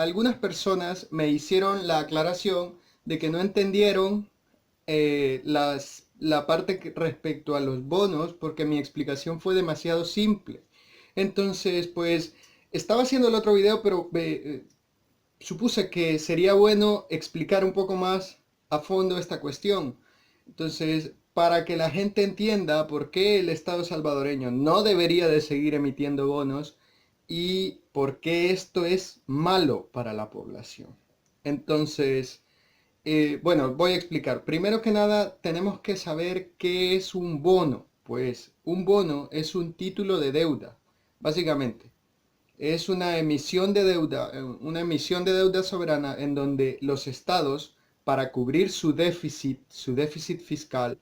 algunas personas me hicieron la aclaración de que no entendieron la parte respecto a los bonos porque mi explicación fue demasiado simple. Entonces, pues, estaba haciendo el otro video, pero supuse que sería bueno explicar un poco más a fondo esta cuestión. Entonces, para que la gente entienda por qué el Estado salvadoreño no debería de seguir emitiendo bonos y por qué esto es malo para la población. Entonces, bueno, voy a explicar. Primero que nada, tenemos que saber qué es un bono. Pues un bono es un título de deuda, básicamente. Es una emisión de deuda soberana en donde los estados, para cubrir su déficit fiscal,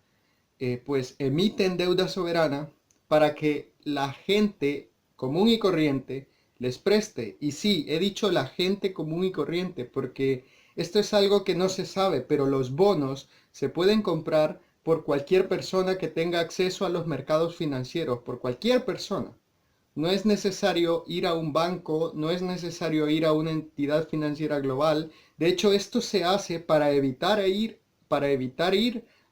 pues emiten deuda soberana para que la gente común y corriente les preste. Y sí, he dicho la gente común y corriente porque esto es algo que no se sabe, pero los bonos se pueden comprar por cualquier persona que tenga acceso a los mercados financieros, por cualquier persona. No es necesario ir a un banco, no es necesario ir a una entidad financiera global. De hecho, esto se hace para evitar ir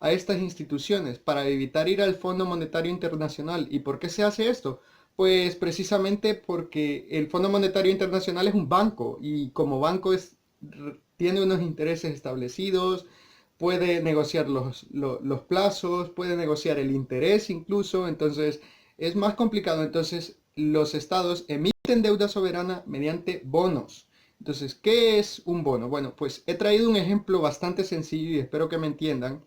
a estas instituciones, para evitar ir al Fondo Monetario Internacional. ¿Y por qué se hace esto? Pues precisamente porque el Fondo Monetario Internacional es un banco y como banco tiene unos intereses establecidos, puede negociar los plazos, puede negociar el interés incluso, entonces es más complicado. Entonces los estados emiten deuda soberana mediante bonos. Entonces, ¿qué es un bono? Bueno, pues he traído un ejemplo bastante sencillo y espero que me entiendan.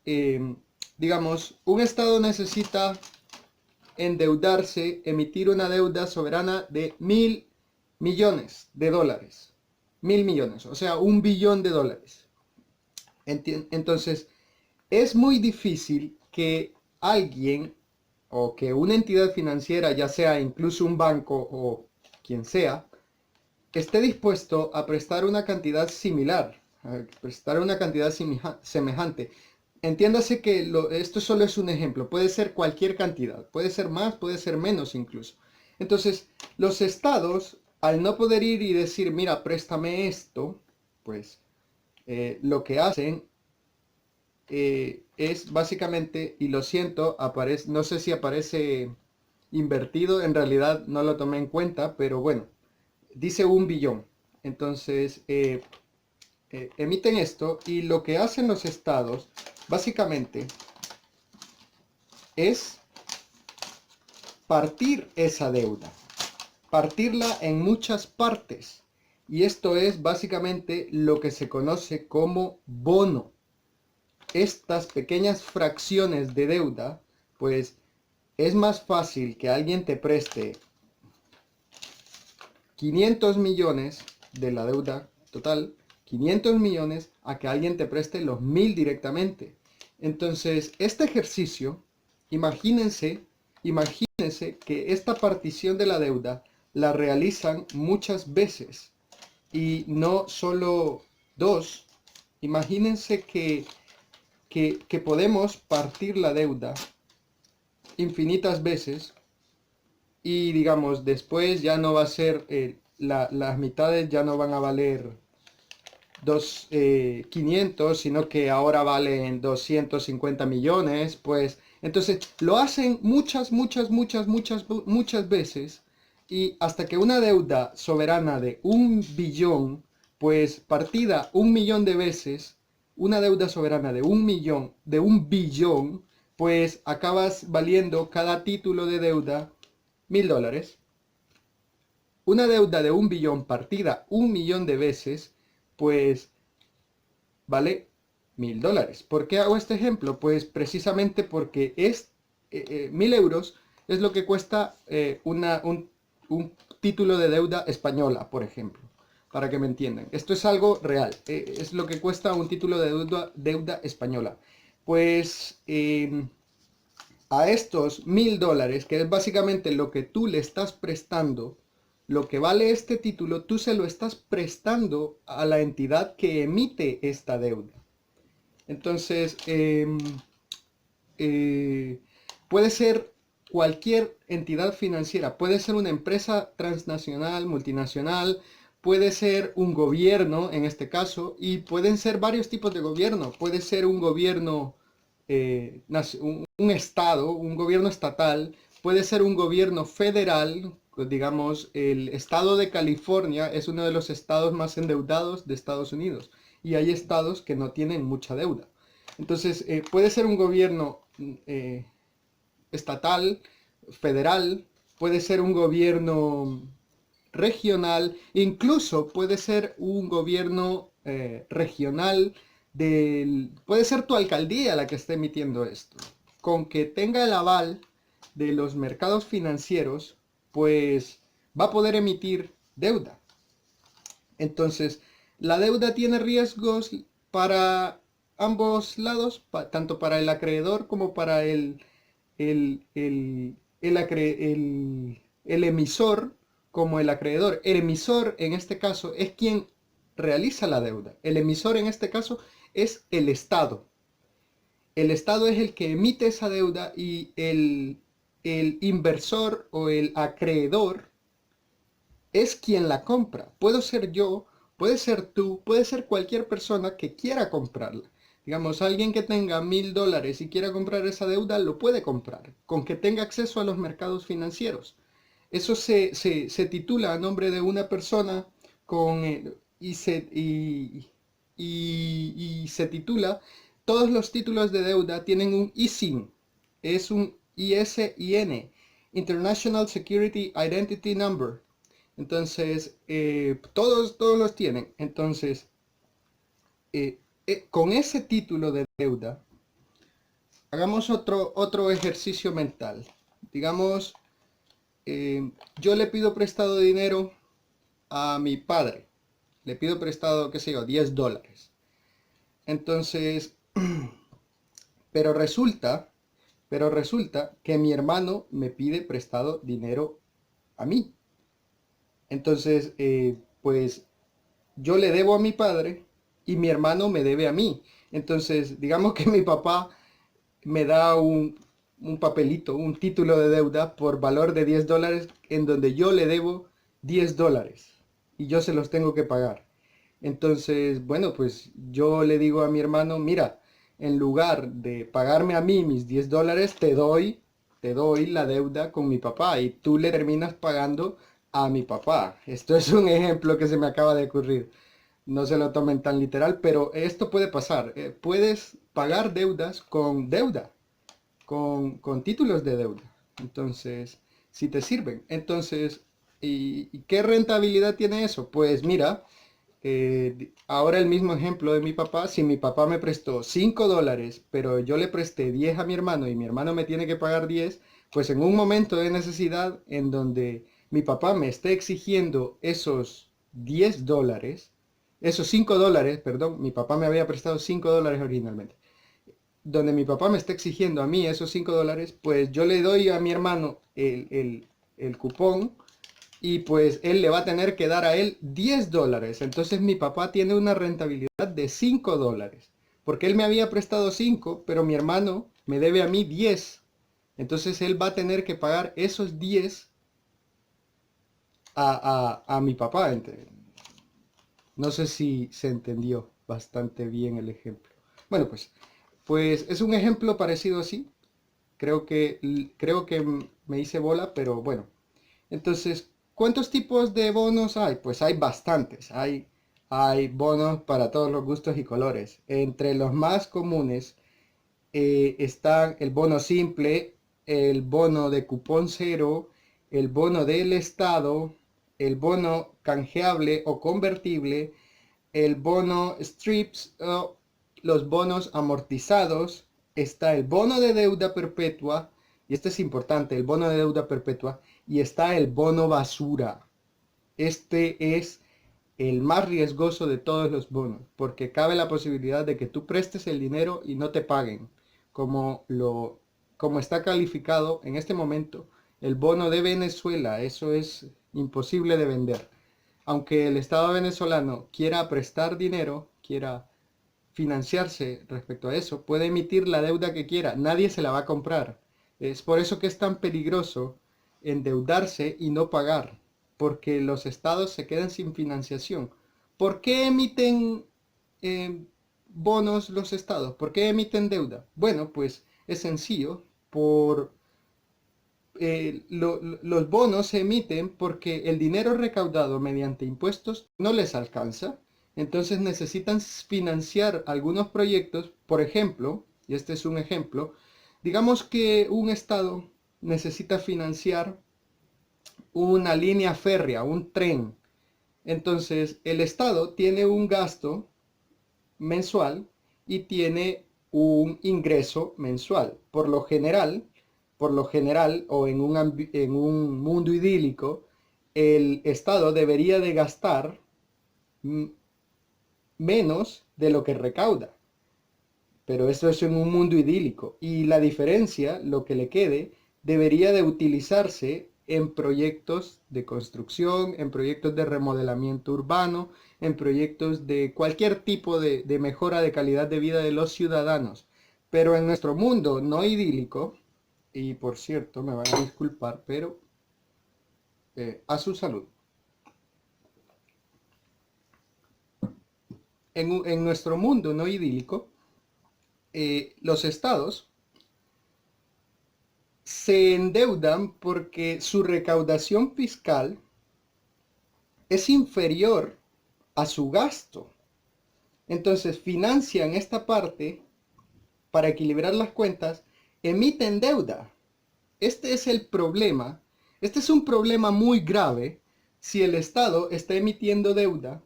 Eh, digamos, un estado necesita endeudarse, emitir una deuda soberana de 1.000 millones de dólares. 1.000 millones, o sea, 1 billón de dólares. Entonces, es muy difícil que alguien o que una entidad financiera, ya sea incluso un banco o quien sea, esté dispuesto a prestar una cantidad similar, a prestar una cantidad semejante. Entiéndase que esto solo es un ejemplo, puede ser cualquier cantidad, puede ser más, puede ser menos incluso. Entonces, los estados, al no poder ir y decir, mira, préstame esto, pues lo que hacen es básicamente, y lo siento, no sé si aparece invertido, en realidad no lo tomé en cuenta, pero bueno, dice 1 billón. Entonces, emiten esto y lo que hacen los estados básicamente es partir esa deuda, partirla en muchas partes. Y esto es básicamente lo que se conoce como bono. Estas pequeñas fracciones de deuda, pues es más fácil que alguien te preste 500 millones de la deuda total, 500 millones, a que alguien te preste los 1.000 directamente. Entonces, este ejercicio, imagínense, imagínense que esta partición de la deuda la realizan muchas veces y no solo dos. Imagínense que podemos partir la deuda infinitas veces y digamos después ya no va a ser las mitades ya no van a valer 500, sino que ahora valen 250 millones, pues entonces lo hacen muchas veces y hasta que una deuda soberana de 1 billón, pues partida 1 millón de veces, una deuda soberana de 1 millón, de 1 billón, pues acabas valiendo cada título de deuda $1.000. Una deuda de 1 billón partida 1 millón de veces, pues vale $1.000. ¿Por qué hago este ejemplo? Pues precisamente porque 1.000 euros es lo que cuesta un título de deuda española, por ejemplo, para que me entiendan. Esto es algo real, es lo que cuesta un título de deuda española. Pues a estos $1.000, que es básicamente lo que tú le estás prestando, lo que vale este título, tú se lo estás prestando a la entidad que emite esta deuda. Entonces, eh, puede ser cualquier entidad financiera, puede ser una empresa transnacional, multinacional, puede ser un gobierno en este caso, y pueden ser varios tipos de gobierno. Puede ser un gobierno, un estado, un gobierno estatal, puede ser un gobierno federal. Digamos, el estado de California es uno de los estados más endeudados de Estados Unidos, y hay estados que no tienen mucha deuda. Entonces, puede ser un gobierno estatal, federal, puede ser un gobierno regional, incluso puede ser un gobierno regional puede ser tu alcaldía la que esté emitiendo esto. Con que tenga el aval de los mercados financieros, pues va a poder emitir deuda. Entonces, la deuda tiene riesgos para ambos lados, tanto para el acreedor como para el emisor, como el acreedor. El emisor en este caso es quien realiza la deuda. El emisor en este caso es el Estado. El Estado es el que emite esa deuda, y el inversor o el acreedor es quien la compra. Puedo ser yo, puede ser tú, puede ser cualquier persona que quiera comprarla. Digamos, alguien que tenga $1000 y quiera comprar esa deuda, lo puede comprar, con que tenga acceso a los mercados financieros. Eso se titula a nombre de una persona con, y se titula, todos los títulos de deuda tienen un ISIN, es un ISIN, International Security Identity Number. Entonces, todos los tienen. Entonces, con ese título de deuda, hagamos otro ejercicio mental. Digamos, yo le pido prestado dinero a mi padre. Le pido prestado, qué sé yo, $10. Entonces, pero resulta, pero resulta que mi hermano me pide prestado dinero a mí. Entonces, pues yo le debo a mi padre y mi hermano me debe a mí. Entonces, digamos que mi papá me da un papelito, un título de deuda por valor de $10, en donde yo le debo $10 y yo se los tengo que pagar. Entonces, bueno, pues yo le digo a mi hermano, mira, en lugar de pagarme a mí mis $10, te doy la deuda con mi papá, y tú le terminas pagando a mi papá. Esto es un ejemplo que se me acaba de ocurrir. No se lo tomen tan literal, pero esto puede pasar. Puedes pagar deudas con deuda, con títulos de deuda. Entonces, si te sirven. Entonces, ¿y qué rentabilidad tiene eso? Pues mira, ahora el mismo ejemplo de mi papá. Si mi papá me prestó $5, pero yo le presté 10 a mi hermano y mi hermano me tiene que pagar 10, pues en un momento de necesidad en donde mi papá me esté exigiendo esos $10, esos $5, perdón, mi papá me había prestado $5 originalmente, donde mi papá me está exigiendo a mí esos $5, pues yo le doy a mi hermano el cupón, y pues él le va a tener que dar a él $10. Entonces mi papá tiene una rentabilidad de $5, porque él me había prestado 5, pero mi hermano me debe a mí 10. Entonces él va a tener que pagar esos 10 a mi papá. No sé si se entendió bastante bien el ejemplo. Bueno, pues es un ejemplo parecido así. Creo que me hice bola, pero bueno. Entonces, ¿cuántos tipos de bonos hay? Pues hay bastantes. Hay bonos para todos los gustos y colores. Entre los más comunes están el bono simple, el bono de cupón cero, el bono del Estado, el bono canjeable o convertible, el bono strips o los bonos amortizados. Está el bono de deuda perpetua, y este es importante, el bono de deuda perpetua, y está el bono basura. Este es el más riesgoso de todos los bonos, porque cabe la posibilidad de que tú prestes el dinero y no te paguen, como como está calificado en este momento el bono de Venezuela. Eso es imposible de vender. Aunque el Estado venezolano quiera prestar dinero, quiera financiarse respecto a eso, puede emitir la deuda que quiera, nadie se la va a comprar. Es por eso que es tan peligroso endeudarse y no pagar. porque los estados se quedan sin financiación. ¿Por qué emiten bonos los estados? ¿Por qué emiten deuda? Bueno, pues es sencillo, los bonos se emiten porque el dinero recaudado mediante impuestos no les alcanza, entonces necesitan financiar algunos proyectos. Por ejemplo, y este es un ejemplo, digamos que un estado necesita financiar una línea férrea, un tren. Entonces el estado tiene un gasto mensual y tiene un ingreso mensual. Por lo general o en un mundo idílico, el Estado debería de gastar menos de lo que recauda. Pero eso es en un mundo idílico. Y la diferencia, lo que le quede, debería de utilizarse en proyectos de construcción, en proyectos de remodelamiento urbano, en proyectos de cualquier tipo de mejora de calidad de vida de los ciudadanos. Pero en nuestro mundo no idílico, y por cierto, me van a disculpar, pero a su salud. En nuestro mundo no idílico, los estados se endeudan porque su recaudación fiscal es inferior a su gasto. Entonces financian esta parte para equilibrar las cuentas, emiten deuda. Este es el problema. Este es un problema muy grave si el Estado está emitiendo deuda,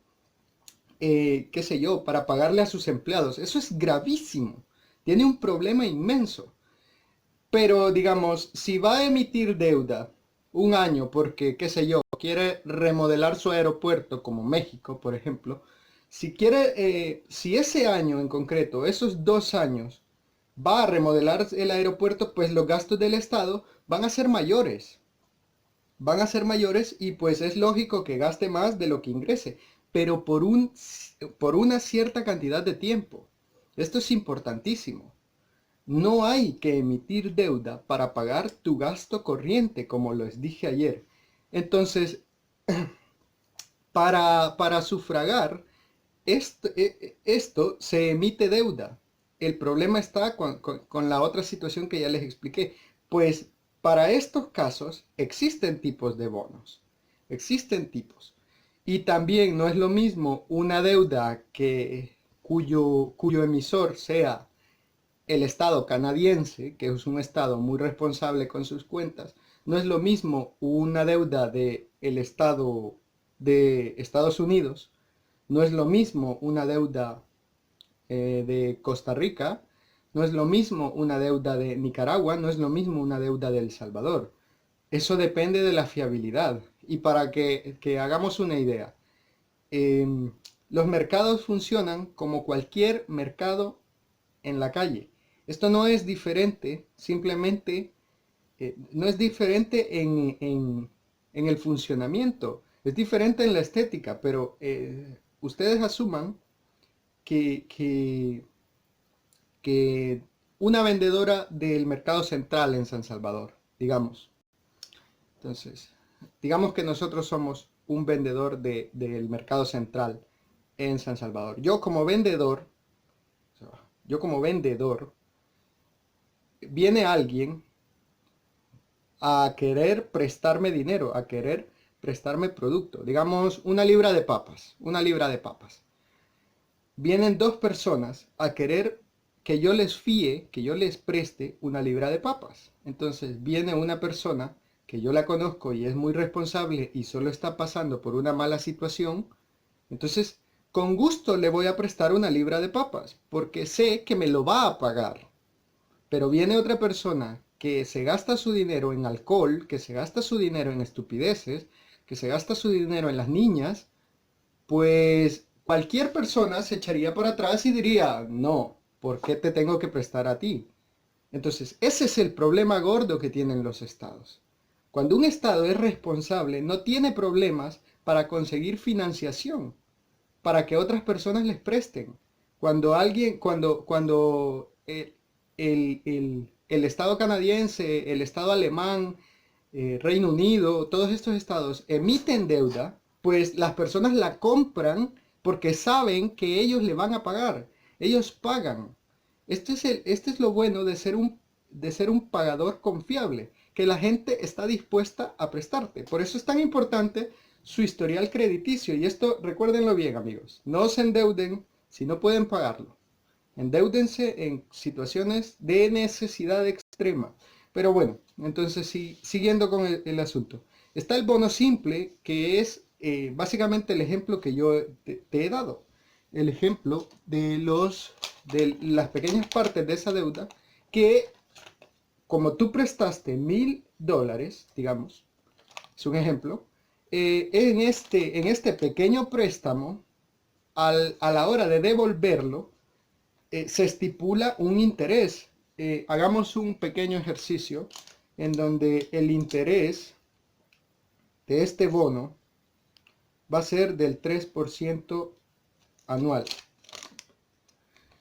qué sé yo, para pagarle a sus empleados. Eso es gravísimo. Tiene un problema inmenso. Pero digamos, si va a emitir deuda un año porque, qué sé yo, quiere remodelar su aeropuerto, como México, por ejemplo, si ese año en concreto, esos 2 años, va a remodelar el aeropuerto, pues los gastos del Estado van a ser mayores. Van a ser mayores y pues es lógico que gaste más de lo que ingrese, pero por una cierta cantidad de tiempo. Esto es importantísimo. No hay que emitir deuda para pagar tu gasto corriente, como les dije ayer. Entonces, para sufragar esto se emite deuda. El problema está con la otra situación que ya les expliqué. Pues para estos casos existen tipos de bonos. Existen tipos. Y también no es lo mismo una deuda cuyo emisor sea el Estado canadiense, que es un Estado muy responsable con sus cuentas. No es lo mismo una deuda del Estado de Estados Unidos. No es lo mismo una deuda de Costa Rica, no es lo mismo una deuda de Nicaragua, no es lo mismo una deuda de El Salvador. Eso depende de la fiabilidad. Y para que hagamos una idea, eh, los mercados funcionan como cualquier mercado en la calle. Esto no es diferente, simplemente no es diferente en el funcionamiento, es diferente en la estética, pero ustedes asuman que, que, que una vendedora del mercado central en San Salvador, digamos. Entonces, digamos que nosotros somos un vendedor del mercado central en San Salvador. Yo como vendedor, viene alguien a querer prestarme dinero, a querer prestarme producto. Digamos, una libra de papas. Vienen dos personas a querer que yo les fíe, que yo les preste una libra de papas. Entonces viene una persona que yo la conozco y es muy responsable y solo está pasando por una mala situación. Entonces, con gusto le voy a prestar una libra de papas, porque sé que me lo va a pagar. Pero viene otra persona que se gasta su dinero en alcohol, que se gasta su dinero en estupideces, que se gasta su dinero en las niñas, pues cualquier persona se echaría por atrás y diría, no, ¿por qué te tengo que prestar a ti? Entonces, ese es el problema gordo que tienen los estados. Cuando un estado es responsable, no tiene problemas para conseguir financiación, para que otras personas les presten. Cuando el estado canadiense, el estado alemán, Reino Unido, todos estos estados emiten deuda, pues las personas la compran porque saben que ellos le van a pagar. Ellos pagan. Este es lo bueno de ser un pagador confiable, que la gente está dispuesta a prestarte. Por eso es tan importante su historial crediticio. Y esto recuérdenlo bien, amigos. No se endeuden si no pueden pagarlo. Endéudense en situaciones de necesidad extrema. Pero bueno, entonces siguiendo con el asunto. Está el bono simple, que es básicamente el ejemplo que yo te he dado. El ejemplo de las pequeñas partes de esa deuda que, como tú prestaste $1000, digamos, es un ejemplo, en este pequeño préstamo, a la hora de devolverlo, se estipula un interés. Hagamos un pequeño ejercicio en donde el interés de este bono va a ser del 3% anual.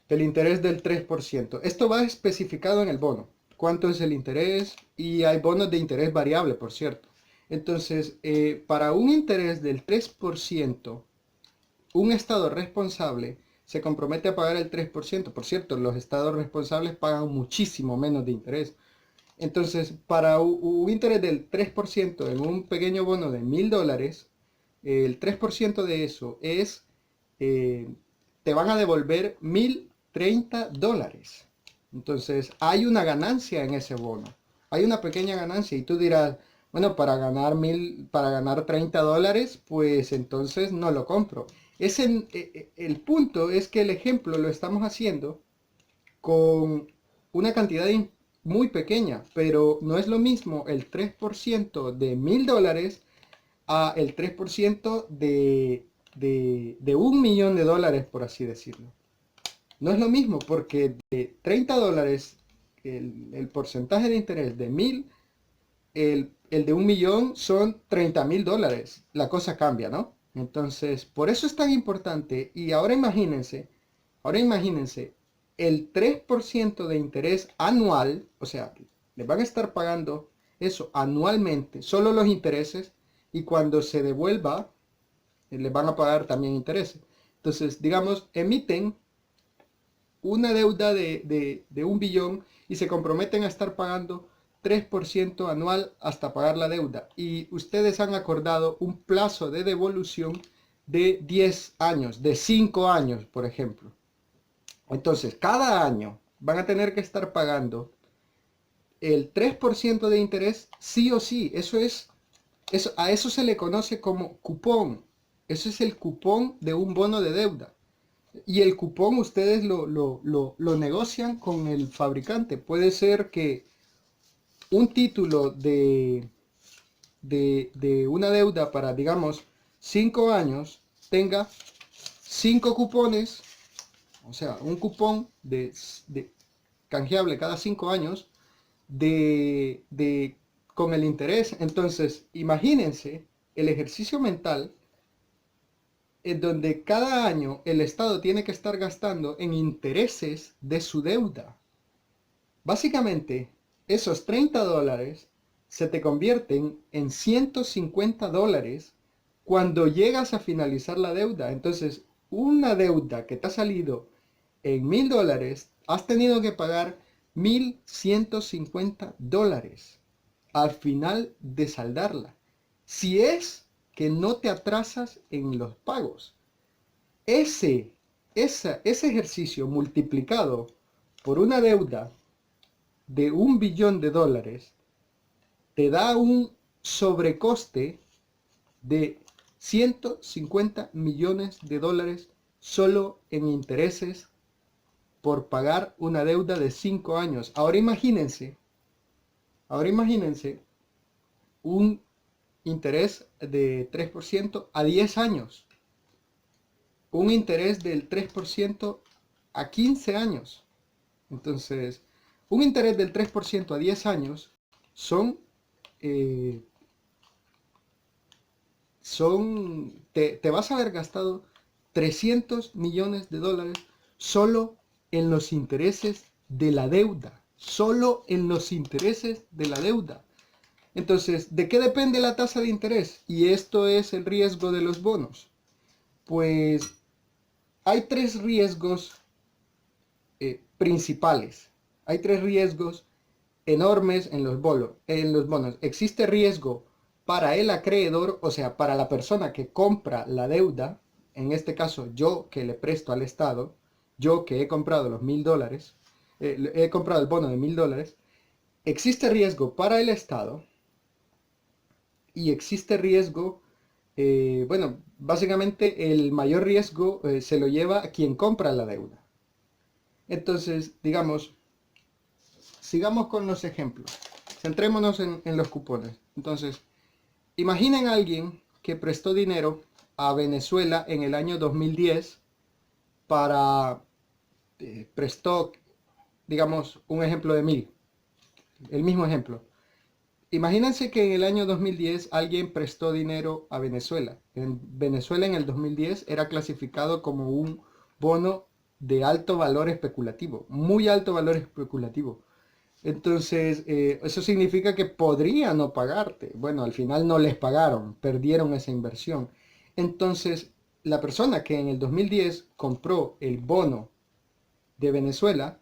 El interés del 3%. Esto va especificado en el bono. ¿Cuánto es el interés? Y hay bonos de interés variable, por cierto. Entonces, para un interés del 3%, un estado responsable se compromete a pagar el 3%. Por cierto, los estados responsables pagan muchísimo menos de interés. Entonces, para un interés del 3% en un pequeño bono de $1000, el 3% de eso es, te van a devolver $1030. Entonces, hay una ganancia en ese bono. Hay una pequeña ganancia y tú dirás, bueno, para ganar $30, pues entonces no lo compro. El punto es que el ejemplo lo estamos haciendo con una cantidad muy pequeña, pero no es lo mismo el 3% de $1000 a el 3% de $1.000.000, por así decirlo. No es lo mismo porque de $30, el porcentaje de interés de 1000, el de 1.000.000 son $30.000. La cosa cambia, ¿no? Entonces, por eso es tan importante. Y ahora imagínense, el 3% de interés anual, o sea, le van a estar pagando eso anualmente, solo los intereses, y cuando se devuelva, les van a pagar también intereses. Entonces, digamos, emiten una deuda de 1.000.000.000 y se comprometen a estar pagando 3% anual hasta pagar la deuda. Y ustedes han acordado un plazo de devolución de 10 años, de 5 años, por ejemplo. Entonces, cada año van a tener que estar pagando el 3% de interés sí o sí. A eso se le conoce como cupón. Eso es el cupón de un bono de deuda. Y el cupón ustedes lo negocian con el fabricante. Puede ser que un título de una deuda para, digamos, 5 años tenga 5 cupones, o sea, un cupón de canjeable cada 5 años con el interés. Entonces, imagínense el ejercicio mental en donde cada año el Estado tiene que estar gastando en intereses de su deuda. Básicamente, esos $30 se te convierten en $150 cuando llegas a finalizar la deuda. Entonces, una deuda que te ha salido en $1000, has tenido que pagar $1150 al final de saldarla. Si es que no te atrasas en los pagos. Ese ejercicio multiplicado por una deuda de $1.000.000.000 te da un sobrecoste de $150 millones solo en intereses por pagar una deuda de 5 años. Ahora imagínense un interés de 3% a 10 años. Un interés del 3% a 15 años. Entonces, un interés del 3% a 10 años te vas a haber gastado $300 millones solo en los intereses de la deuda. Solo en los intereses de la deuda. Entonces, ¿de qué depende la tasa de interés? Y esto es el riesgo de los bonos. Pues hay tres riesgos principales. Hay tres riesgos enormes en los bonos. Existe riesgo para el acreedor, o sea, para la persona que compra la deuda, en este caso yo que le presto al Estado, yo que he comprado los $1000, he comprado el bono de $1000, existe riesgo para el Estado y existe riesgo, bueno, básicamente el mayor riesgo se lo lleva a quien compra la deuda. Entonces, digamos, sigamos con los ejemplos. Centrémonos en los cupones. Entonces, imaginen a alguien que prestó dinero a Venezuela en el año 2010 para, prestó, digamos, un ejemplo de 1000. El mismo ejemplo. Imagínense que en el año 2010 alguien prestó dinero a Venezuela. En Venezuela en el 2010 era clasificado como un bono de alto valor especulativo, muy alto valor especulativo. Entonces, eso significa que podría no pagarte. Bueno, al final no les pagaron, perdieron esa inversión. Entonces, la persona que en el 2010 compró el bono de Venezuela,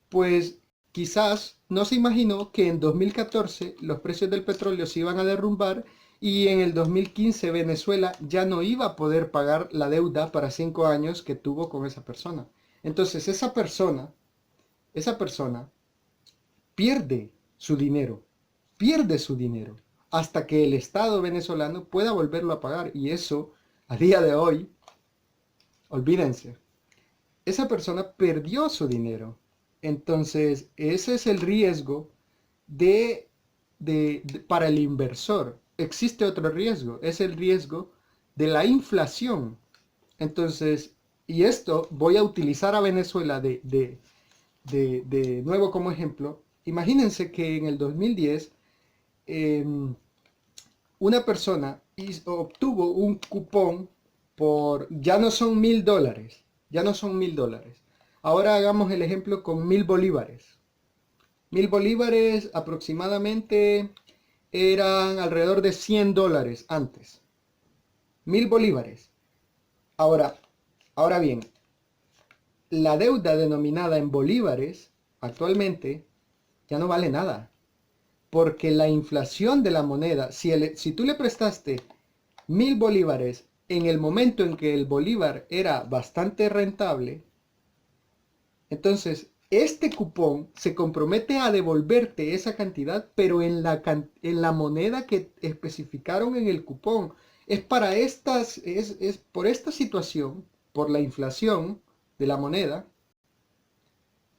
pues quizás no se imaginó que en 2014 los precios del petróleo se iban a derrumbar y en el 2015 Venezuela ya no iba a poder pagar la deuda para 5 años que tuvo con esa persona. Entonces, esa persona pierde su dinero, hasta que el Estado venezolano pueda volverlo a pagar. Y eso, a día de hoy, olvídense, esa persona perdió su dinero. Entonces, ese es el riesgo para el inversor. Existe otro riesgo, es el riesgo de la inflación. Entonces, y esto voy a utilizar a Venezuela de nuevo como ejemplo. Imagínense que en el 2010 una persona obtuvo un cupón por, ya no son $1000, ya no son $1000. Ahora hagamos el ejemplo con 1000 bolívares. 1000 bolívares aproximadamente eran alrededor de $100 antes. 1000 bolívares. Ahora, ahora bien, la deuda denominada en bolívares actualmente ya no vale nada. Porque la inflación de la moneda, si tú le prestaste 1000 bolívares en el momento en que el bolívar era bastante rentable, entonces este cupón se compromete a devolverte esa cantidad, pero en la moneda que especificaron en el cupón. Es para es por esta situación, por la inflación de la moneda,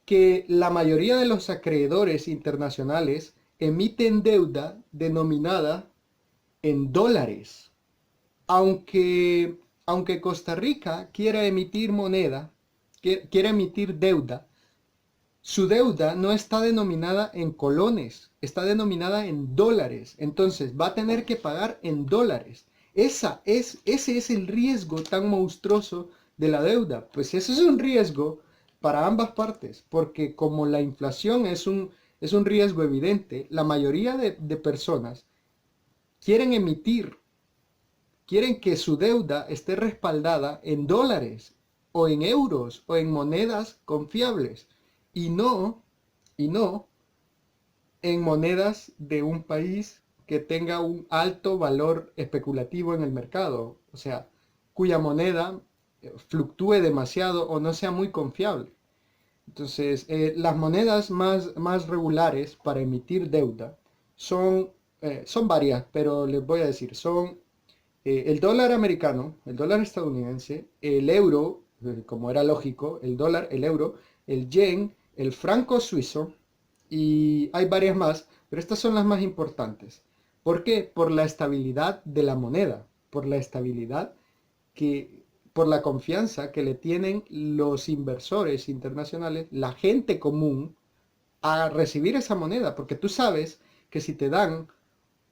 que la mayoría de los acreedores internacionales emiten deuda denominada en dólares. Aunque Costa Rica quiera emitir moneda, quiera emitir deuda, su deuda no está denominada en colones, está denominada en dólares. Entonces va a tener que pagar en dólares. Ese es el riesgo tan monstruoso de la deuda. Pues ese es un riesgo para ambas partes, porque como la inflación es un riesgo evidente, la mayoría de personas quieren quieren que su deuda esté respaldada en dólares o en euros o en monedas confiables y no en monedas de un país que tenga un alto valor especulativo en el mercado, o sea, cuya moneda fluctúe demasiado o no sea muy confiable. Entonces, las monedas más regulares para emitir deuda son varias, pero les voy a decir, son el dólar americano, el dólar estadounidense, el euro, como era lógico, el dólar, el euro, el yen, el franco suizo, y hay varias más, pero estas son las más importantes. ¿Por qué? Por la estabilidad de la moneda, por la estabilidad que, por la confianza que le tienen los inversores internacionales, la gente común, a recibir esa moneda, porque tú sabes que si te dan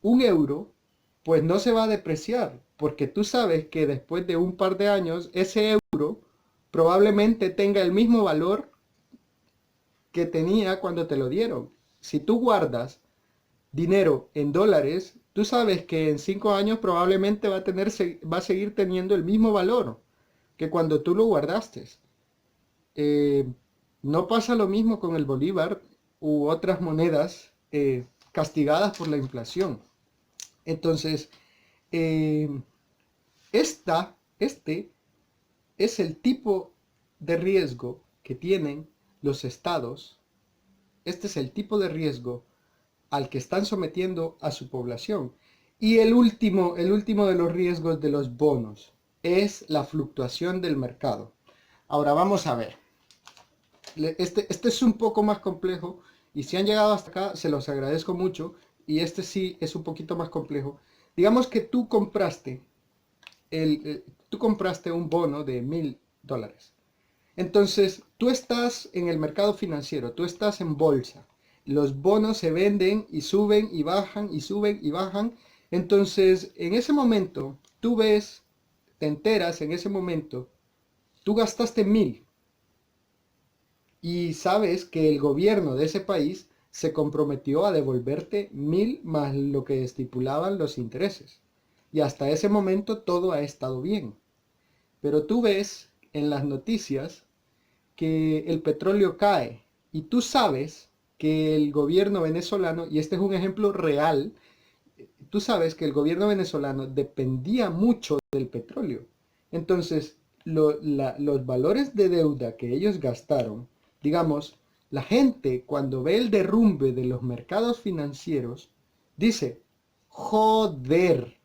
un euro, pues no se va a depreciar, porque tú sabes que después de un par de años ese euro probablemente tenga el mismo valor que tenía cuando te lo dieron. Si tú guardas dinero en dólares, tú sabes que en 5 años probablemente va a seguir teniendo el mismo valor que cuando tú lo guardaste. Eh, no pasa lo mismo con el bolívar u otras monedas castigadas por la inflación. Entonces, eh, este es el tipo de riesgo que tienen los estados. Este es el tipo de riesgo al que están sometiendo a su población. Y el último de los riesgos de los bonos es la fluctuación del mercado. Ahora vamos a ver. Este es un poco más complejo y si han llegado hasta acá se los agradezco mucho y este sí es un poquito más complejo. Digamos que tú compraste un bono de $1000. Entonces, tú estás en el mercado financiero, tú estás en bolsa. Los bonos se venden y suben y bajan y suben y bajan. Entonces, en ese momento, te enteras en ese momento, tú gastaste 1000 y sabes que el gobierno de ese país se comprometió a devolverte 1000 más lo que estipulaban los intereses. Y hasta ese momento todo ha estado bien. Pero tú ves en las noticias que el petróleo cae y tú sabes que el gobierno venezolano, y este es un ejemplo real, tú sabes que el gobierno venezolano dependía mucho del petróleo. Entonces, los valores de deuda que ellos gastaron, digamos, la gente cuando ve el derrumbe de los mercados financieros, dice, joder,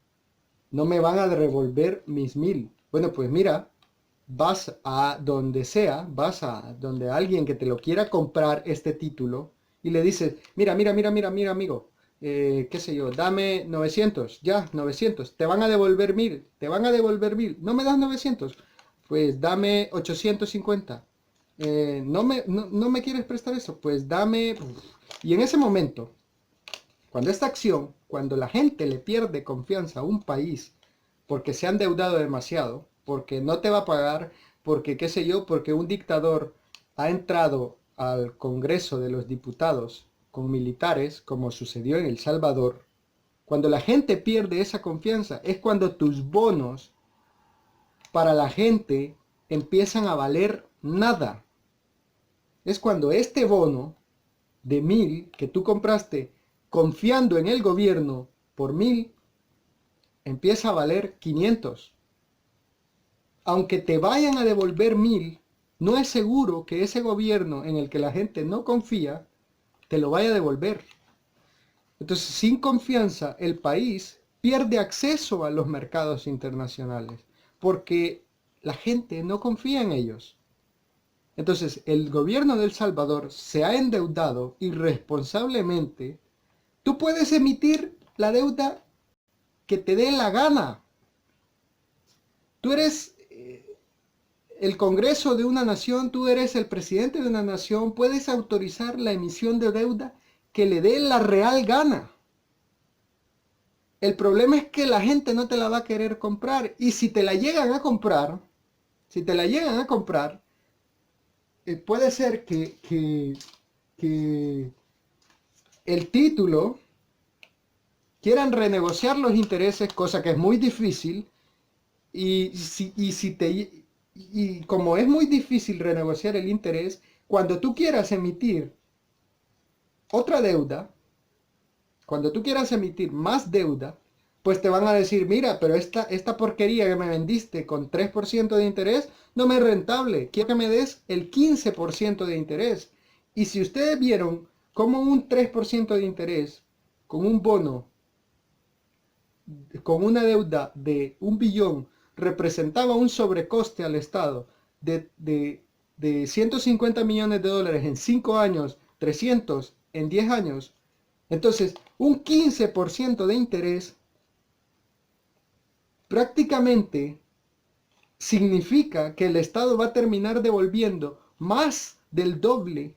no me van a devolver mis 1000. Bueno, pues mira, vas a donde sea, vas a donde alguien que te lo quiera comprar este título y le dices, mira, mira, mira, mira, mira, amigo, qué sé yo, dame 900, ya, 900, te van a devolver 1000, te van a devolver 1000, no me das 900, pues dame 850, no me quieres prestar eso, pues dame... Y en ese momento, cuando la gente le pierde confianza a un país porque se han endeudado demasiado, porque no te va a pagar, porque qué sé yo, porque un dictador ha entrado al Congreso de los Diputados con militares, como sucedió en El Salvador, cuando la gente pierde esa confianza, es cuando tus bonos para la gente empiezan a valer nada. Es cuando este bono de 1000 que tú compraste confiando en el gobierno por 1000 empieza a valer 500. Aunque te vayan a devolver 1000, no es seguro que ese gobierno en el que la gente no confía te lo vaya a devolver. Entonces, sin confianza, el país pierde acceso a los mercados internacionales porque la gente no confía en ellos. Entonces, el gobierno de El Salvador se ha endeudado irresponsablemente. Tú puedes emitir la deuda que te dé la gana. Tú eres el Congreso de una nación, tú eres el presidente de una nación, puedes autorizar la emisión de deuda que le dé la real gana. El problema es que la gente no te la va a querer comprar y si te la llegan a comprar, puede ser que el título quieran renegociar los intereses, cosa que es muy difícil, y como es muy difícil renegociar el interés, cuando tú quieras emitir otra deuda, cuando tú quieras emitir más deuda, pues te van a decir, mira, pero esta porquería que me vendiste con 3% de interés no me es rentable, quiero que me des el 15% de interés. Y si ustedes vieron cómo un 3% de interés con un bono, con una deuda de 1 billón, representaba un sobrecoste al Estado de 150 millones de dólares en 5 años, 300 en 10 años, entonces un 15% de interés prácticamente significa que el Estado va a terminar devolviendo más del doble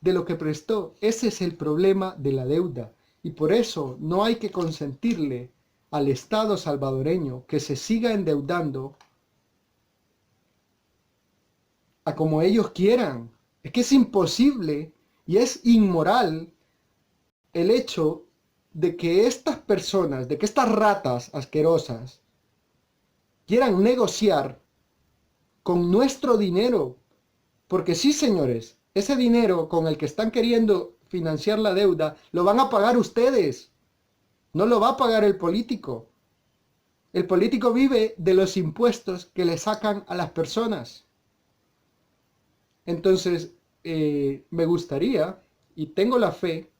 de lo que prestó. Ese es el problema de la deuda. Y por eso no hay que consentirle al Estado salvadoreño que se siga endeudando a como ellos quieran. Es que es imposible y es inmoral el hecho de que estas personas, de que estas ratas asquerosas quieran negociar con nuestro dinero. Porque sí, señores, ese dinero con el que están queriendo financiar la deuda, lo van a pagar ustedes. No lo va a pagar el político. El político vive de los impuestos que le sacan a las personas. Entonces, me gustaría y tengo la fe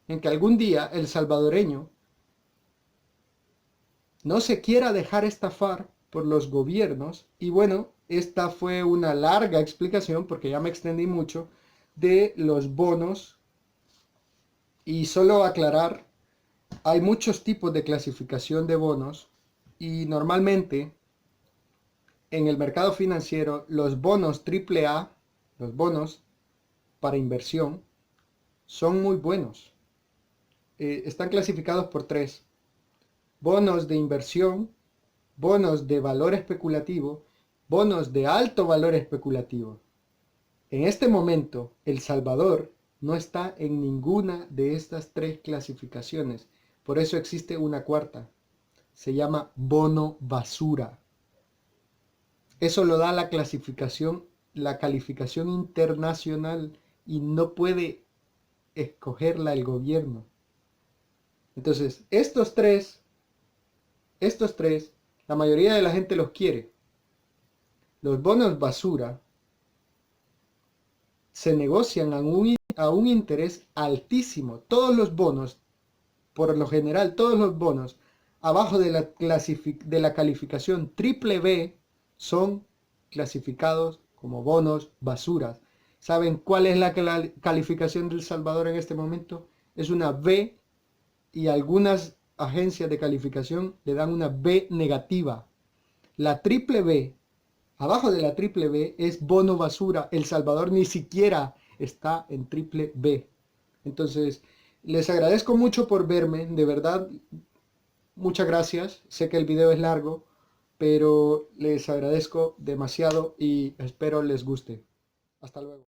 en que algún día el salvadoreño no se quiera dejar estafar por los gobiernos. Y bueno, esta fue una larga explicación, porque ya me extendí mucho, de los bonos. Y solo aclarar, hay muchos tipos de clasificación de bonos y normalmente en el mercado financiero los bonos AAA, los bonos para inversión, son muy buenos. Están clasificados por tres: bonos de inversión, bonos de valor especulativo, bonos de alto valor especulativo. En este momento, El Salvador no está en ninguna de estas tres clasificaciones. Por eso existe una cuarta. Se llama bono basura. Eso lo da la calificación internacional, y no puede escogerla el gobierno. Entonces, estos tres, la mayoría de la gente los quiere. Los bonos basura se negocian a un interés altísimo. Todos los bonos, por lo general, todos los bonos abajo de la calificación triple B son clasificados como bonos basuras. ¿Saben cuál es la calificación de El Salvador en este momento? Es una B, y algunas agencias de calificación le dan una B negativa. La triple B, abajo de la triple B, es bono basura. El Salvador ni siquiera está en triple B. Entonces, les agradezco mucho por verme, de verdad, muchas gracias. Sé que el video es largo, pero les agradezco demasiado y espero les guste. Hasta luego.